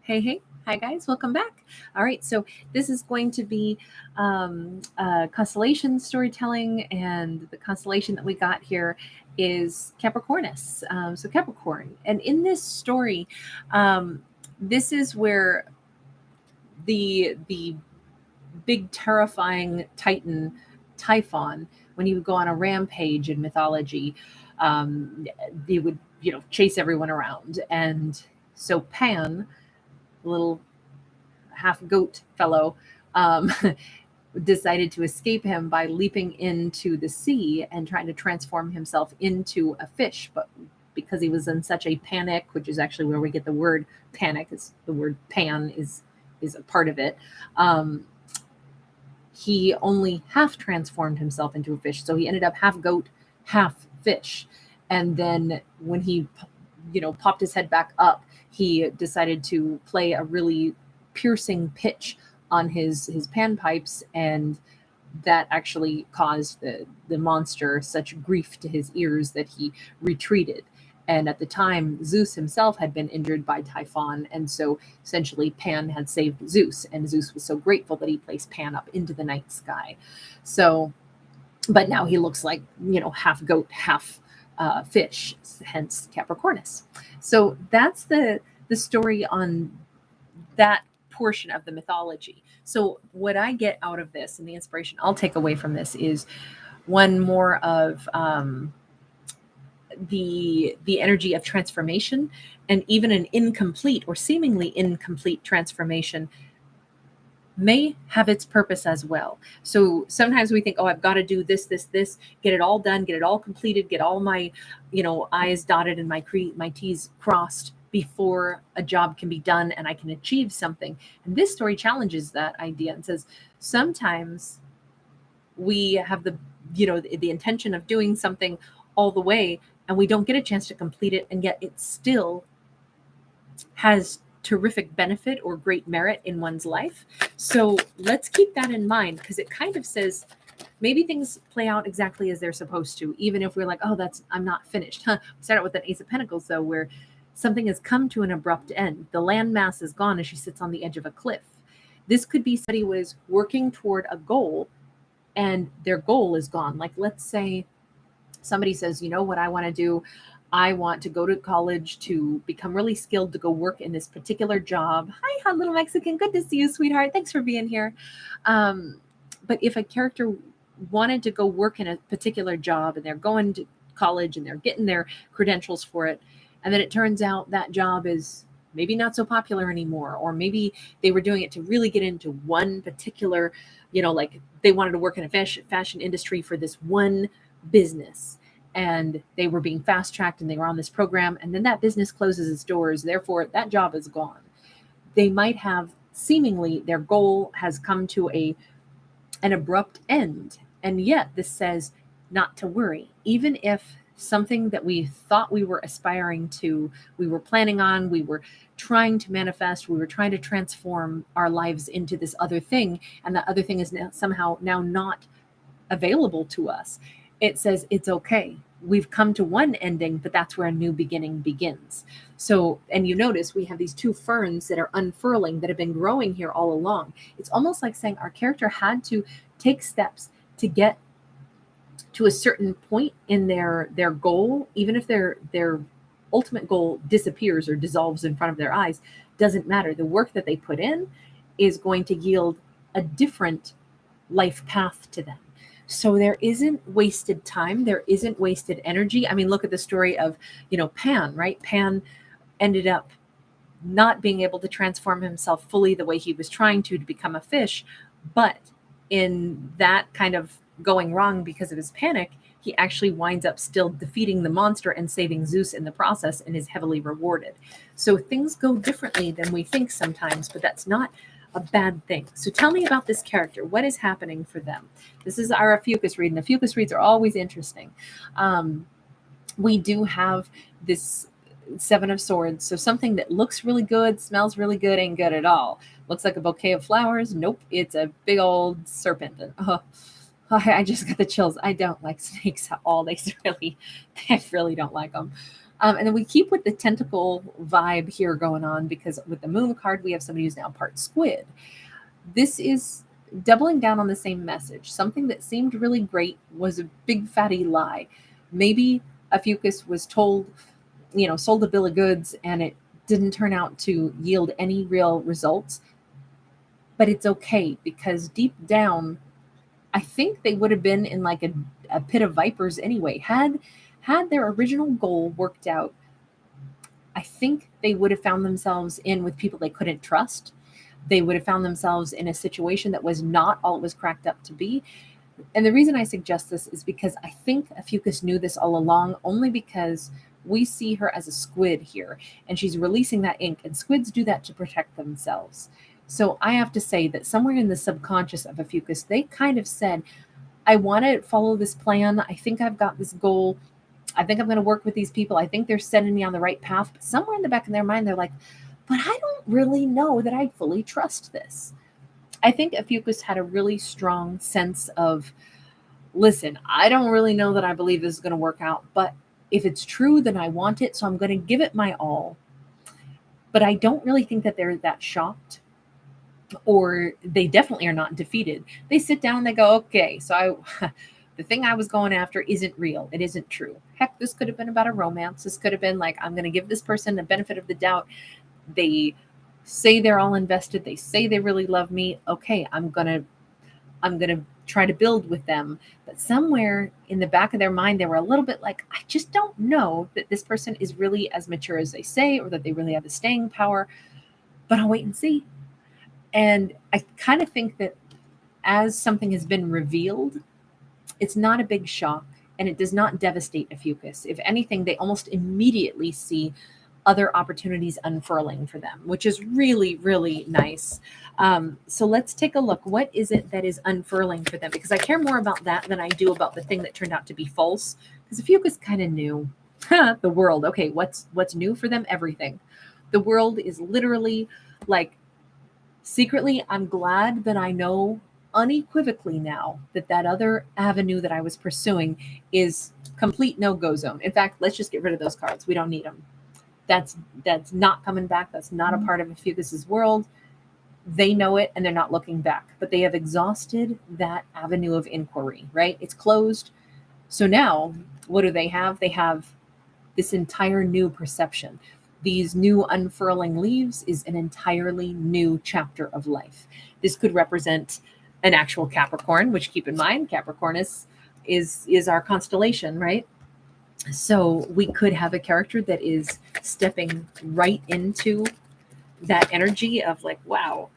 Hey, hey. Hi, guys. Welcome back. All right. So, this is going to be constellation storytelling. And the constellation that we got here is Capricornus. So, Capricorn. And in this story, um, this is where the big, terrifying Titan, Typhon, when he would go on a rampage in mythology, he would, chase everyone around. And so, Pan, little half goat fellow, um, decided to escape him by leaping into the sea and trying to transform himself into a fish. But because he was in such a panic, which is actually where we get the word panic, is the word pan is a part of it. Um, he only half transformed himself into a fish, so he ended up half goat, half fish. And then when he, popped his head back up, he decided to play a really piercing pitch on his panpipes, and that actually caused the monster such grief to his ears that he retreated. And at the time, Zeus himself had been injured by Typhon, and so essentially Pan had saved Zeus, and Zeus was so grateful that he placed Pan up into the night sky. So, but now he looks like, half goat, half fish, hence Capricornus. So that's the story on that portion of the mythology. So what I get out of this and the inspiration I'll take away from this is one more of the energy of transformation, and even an incomplete or seemingly incomplete transformation may have its purpose as well. So sometimes we think, oh, I've got to do this, get it all done, get it all completed, get all my, I's dotted and my T's crossed before a job can be done and I can achieve something. And this story challenges that idea and says sometimes we have the intention of doing something all the way, and we don't get a chance to complete it, and yet it still has terrific benefit or great merit in one's life. So let's keep that in mind, because it kind of says maybe things play out exactly as they're supposed to, even if we're like, oh, I'm not finished. We start out with an Ace of Pentacles, though, where something has come to an abrupt end. The landmass is gone as she sits on the edge of a cliff. This could be somebody was working toward a goal and their goal is gone. Like, let's say somebody says, what I want to do, I want to go to college to become really skilled to go work in this particular job. Hi, hot little Mexican. Good to see you, sweetheart. Thanks for being here. But if a character wanted to go work in a particular job and they're going to college and they're getting their credentials for it, and then it turns out that job is maybe not so popular anymore, or maybe they were doing it to really get into one particular, like they wanted to work in a fashion industry for this one business, and they were being fast tracked and they were on this program, and then that business closes its doors, therefore that job is gone. They might have seemingly their goal has come to an abrupt end, and yet this says not to worry. Even if something that we thought we were aspiring to, we were planning on, we were trying to manifest, we were trying to transform our lives into this other thing, and that other thing is somehow now not available to us, it says it's okay. We've come to one ending, but that's where a new beginning begins. So, and you notice we have these two ferns that are unfurling that have been growing here all along. It's almost like saying our character had to take steps to get to a certain point in their goal, even if their ultimate goal disappears or dissolves in front of their eyes, doesn't matter. The work that they put in is going to yield a different life path to them. So there isn't wasted time. There isn't wasted energy. I mean, look at the story of, Pan, right? Pan ended up not being able to transform himself fully the way he was trying to become a fish. But in that kind of going wrong because of his panic, he actually winds up still defeating the monster and saving Zeus in the process, and is heavily rewarded. So things go differently than we think sometimes, but that's not a bad thing. So tell me about this character. What is happening for them? This is our Ophiuchus read, and Ophiuchus reads are always interesting. We do have this Seven of Swords. So something that looks really good, smells really good, ain't good at all. Looks like a bouquet of flowers. Nope, it's a big old serpent. And I just got the chills. I don't like snakes at all. I really don't like them. And then we keep with the tentacle vibe here going on because with the moon card, we have somebody who's now part squid. This is doubling down on the same message. Something that seemed really great was a big fatty lie. Maybe Ophiuchus was told, sold a bill of goods and it didn't turn out to yield any real results. But it's okay because deep down, I think they would have been in like a pit of vipers anyway. Had their original goal worked out, I think they would have found themselves in with people they couldn't trust. They would have found themselves in a situation that was not all it was cracked up to be. And the reason I suggest this is because I think Ophiuchus knew this all along, only because we see her as a squid here, and she's releasing that ink, and squids do that to protect themselves. So I have to say that somewhere in the subconscious of Ophiuchus, they kind of said, I want to follow this plan. I think I've got this goal. I think I'm going to work with these people. I think they're sending me on the right path. But somewhere in the back of their mind, they're like, but I don't really know that I fully trust this. I think Ophiuchus had a really strong sense of, listen, I don't really know that I believe this is going to work out, but if it's true, then I want it. So I'm going to give it my all. But I don't really think that they're that shocked, or they definitely are not defeated. They sit down and they go, okay, so the thing I was going after isn't real. It isn't true. Heck, this could have been about a romance. This could have been like, I'm going to give this person the benefit of the doubt. They say they're all invested. They say they really love me. Okay, I'm going to try to build with them. But somewhere in the back of their mind, they were a little bit like, I just don't know that this person is really as mature as they say, or that they really have the staying power, but I'll wait and see. And I kind of think that as something has been revealed, it's not a big shock and it does not devastate Ophiuchus. If anything, they almost immediately see other opportunities unfurling for them, which is really, really nice. So let's take a look. What is it that is unfurling for them? Because I care more about that than I do about the thing that turned out to be false. Because Ophiuchus kind of knew the world. Okay, what's new for them? Everything. The world is literally like, secretly, I'm glad that I know unequivocally now that other avenue that I was pursuing is complete no-go zone. In fact, let's just get rid of those cards. We don't need them. That's not coming back. That's not a part of Ophiuchus's world. They know it and they're not looking back, but they have exhausted that avenue of inquiry, right? It's closed. So now what do they have? They have this entire new perception. These new unfurling leaves is an entirely new chapter of life. This could represent an actual Capricorn, which, keep in mind, Capricorn is our constellation, right? So we could have a character that is stepping right into that energy of like, wow,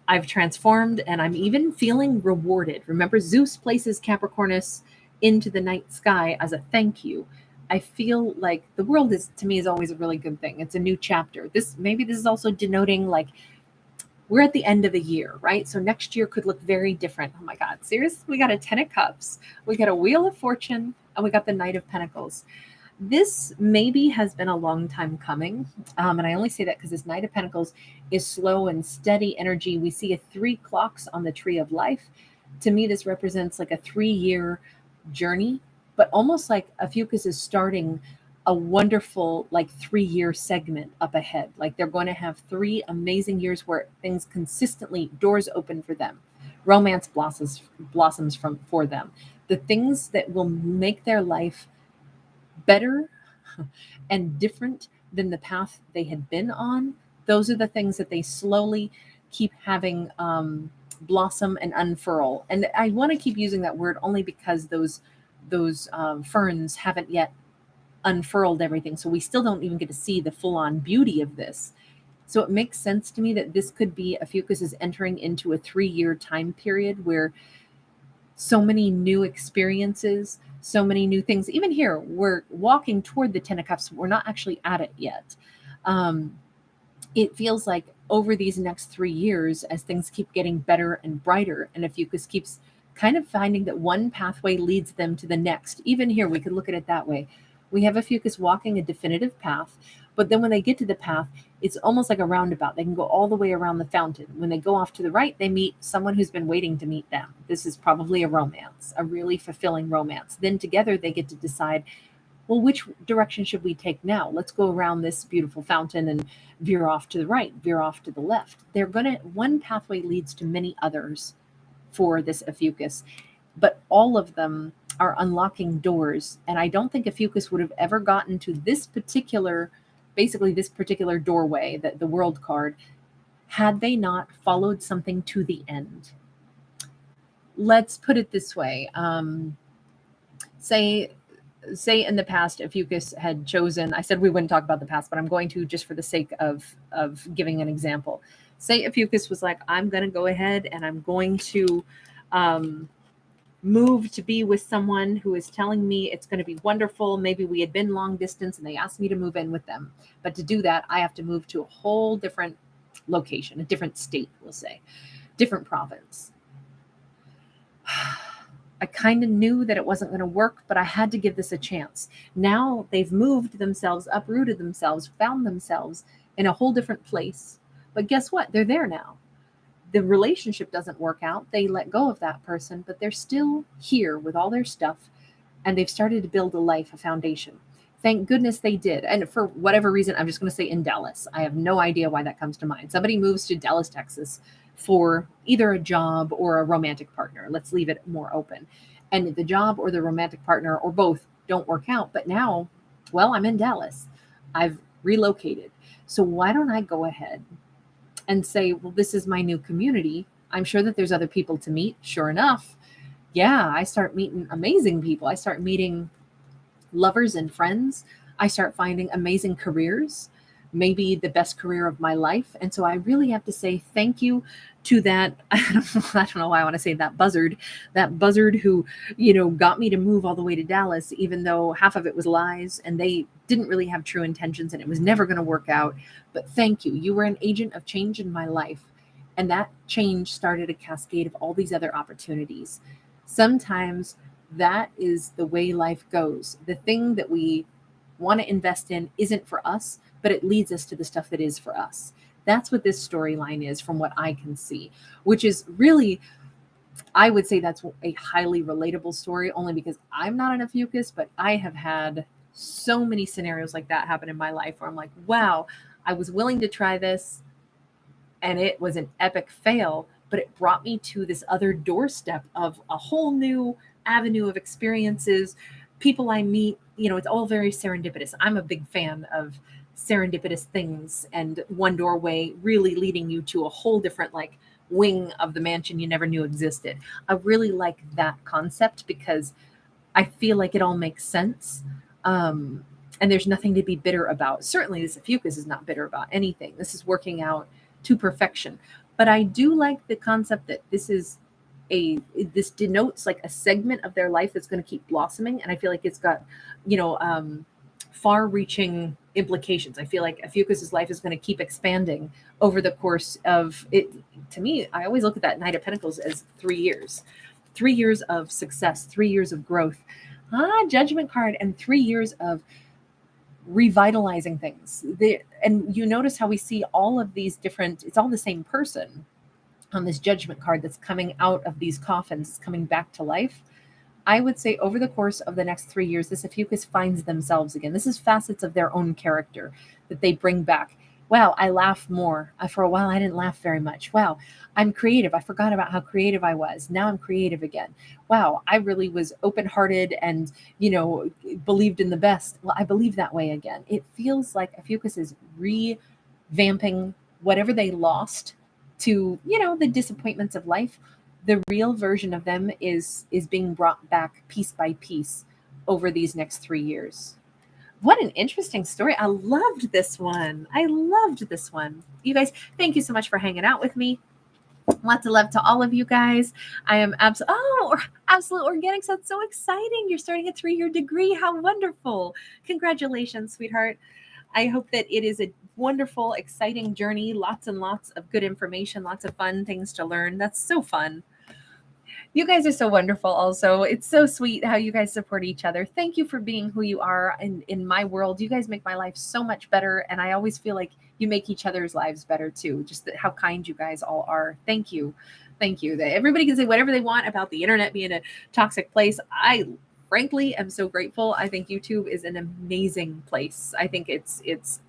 I've transformed and I'm even feeling rewarded. Remember, Zeus places Capricornus into the night sky as a thank you. I feel like the world is, to me, is always a really good thing. It's a new chapter. This is also denoting like we're at the end of a year, right? So next year could look very different. Oh my God, seriously? We got a 10 of Cups, we got a Wheel of Fortune, and we got the Knight of Pentacles. This maybe has been a long time coming. And I only say that because this Knight of Pentacles is slow and steady energy. We see 3 clocks on the tree of life. To me, this represents like a 3-year journey, but almost like Ophiuchus is starting a wonderful like 3-year segment up ahead. Like they're going to have 3 amazing years where things consistently, doors open for them. Romance blossoms for them. The things that will make their life better and different than the path they had been on, those are the things that they slowly keep having blossom and unfurl. And I want to keep using that word only because those ferns haven't yet unfurled everything. So we still don't even get to see the full-on beauty of this. So it makes sense to me that this could be Ophiuchus is entering into a 3-year time period where so many new experiences, so many new things. Even here, we're walking toward the 10 of Cups. We're not actually at it yet. It feels like over these next 3 years, as things keep getting better and brighter, and Ophiuchus keeps kind of finding that one pathway leads them to the next. Even here, we could look at it that way. We have Ophiuchus walking a definitive path, but then when they get to the path, it's almost like a roundabout. They can go all the way around the fountain. When they go off to the right, they meet someone who's been waiting to meet them. This is probably a romance, a really fulfilling romance. Then together they get to decide, Well, which direction should we take now? Let's go around this beautiful fountain and veer off to the right, veer off to the left. One pathway leads to many others for this Ophiuchus, but all of them are unlocking doors. And I don't think Ophiuchus would have ever gotten to basically this particular doorway, the world card, had they not followed something to the end. Let's put it this way. Say in the past, Ophiuchus had chosen, I said we wouldn't talk about the past, but I'm going to just for the sake of giving an example. Say Ophiuchus was like, I'm going to go ahead and I'm going to move to be with someone who is telling me it's going to be wonderful. Maybe we had been long distance and they asked me to move in with them. But to do that, I have to move to a whole different location, a different state, we'll say, different province. I kind of knew that it wasn't going to work, but I had to give this a chance. Now they've moved themselves, uprooted themselves, found themselves in a whole different place. But guess what? They're there now. The relationship doesn't work out. They let go of that person, but they're still here with all their stuff, and they've started to build a life, a foundation. Thank goodness they did. And for whatever reason, I'm just going to say in Dallas. I have no idea why that comes to mind. Somebody moves to Dallas, Texas for either a job or a romantic partner. Let's leave it more open. And the job or the romantic partner or both don't work out. But now, well, I'm in Dallas. I've relocated. So why don't I go ahead and say, well, this is my new community. I'm sure that there's other people to meet. Sure enough, yeah, I start meeting amazing people. I start meeting lovers and friends. I start finding amazing careers, maybe the best career of my life. And so I really have to say thank you to that. I don't know why I want to say that buzzard who, got me to move all the way to Dallas, even though half of it was lies and they didn't really have true intentions and it was never going to work out. But thank you. You were an agent of change in my life. And that change started a cascade of all these other opportunities. Sometimes that is the way life goes. The thing that we want to invest in isn't for us, but it leads us to the stuff that is for us. That's what this storyline is from what I can see, which is really, I would say that's a highly relatable story only because I'm not an Ophiuchus, but I have had so many scenarios like that happen in my life where I'm like, wow, I was willing to try this and it was an epic fail, but it brought me to this other doorstep of a whole new avenue of experiences, people I meet, it's all very serendipitous. I'm a big fan of serendipitous things and one doorway really leading you to a whole different wing of the mansion you never knew existed. I really like that concept because I feel like it all makes sense. And there's nothing to be bitter about. Certainly this Ophiuchus is not bitter about anything. This is working out to perfection. But I do like the concept that this denotes a segment of their life that's going to keep blossoming. And I feel like it's got, far-reaching implications. I feel like Ophiuchus's life is going to keep expanding over the course of it. To me, I always look at that Knight of Pentacles as 3 years. 3 years of success, 3 years of growth. Judgment card, and 3 years of revitalizing things. And you notice how we see all of these different, it's all the same person on this Judgment card that's coming out of these coffins, coming back to life. I would say over the course of the next 3 years, this Ophiuchus finds themselves again. This is facets of their own character that they bring back. Wow, I laugh more. For a while, I didn't laugh very much. Wow, I'm creative. I forgot about how creative I was. Now I'm creative again. Wow, I really was open-hearted and, believed in the best. Well, I believe that way again. It feels like Ophiuchus is revamping whatever they lost to, the disappointments of life. The real version of them is being brought back piece by piece over these next 3 years. What an interesting story. I loved this one. You guys, thank you so much for hanging out with me. Lots of love to all of you guys. I am absolute organics. That's so exciting. You're starting a 3-year degree. How wonderful. Congratulations, sweetheart. I hope that it is a wonderful, exciting journey. Lots and lots of good information, lots of fun things to learn. That's so fun. You guys are so wonderful also. It's so sweet how you guys support each other. Thank you for being who you are in my world. You guys make my life so much better. And I always feel like you make each other's lives better too. Just how kind you guys all are. Thank you. Thank you. Everybody can say whatever they want about the internet being a toxic place. I frankly am so grateful. I think YouTube is an amazing place. I think it's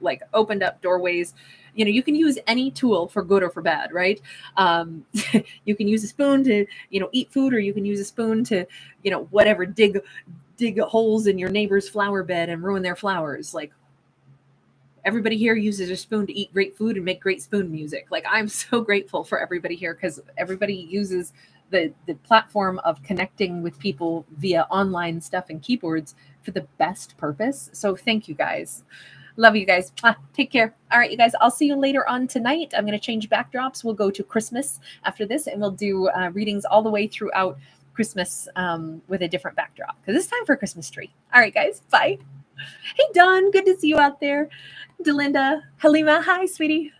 like opened up doorways. You know, you can use any tool for good or for bad, right? You can use a spoon to, you know, eat food, or you can use a spoon to, you know, whatever, dig holes in your neighbor's flower bed and ruin their flowers. Like, everybody here uses a spoon to eat great food and make great spoon music. Like, I'm so grateful for everybody here, because everybody uses the platform of connecting with people via online stuff and keyboards for the best purpose. So thank you guys. Love you guys. Take care. All right, you guys, I'll see you later on tonight. I'm going to change backdrops. We'll go to Christmas after this, and we'll do readings all the way throughout Christmas with a different backdrop, because it's time for a Christmas tree. All right, guys. Bye. Hey, Don. Good to see you out there. Delinda. Halima. Hi, sweetie.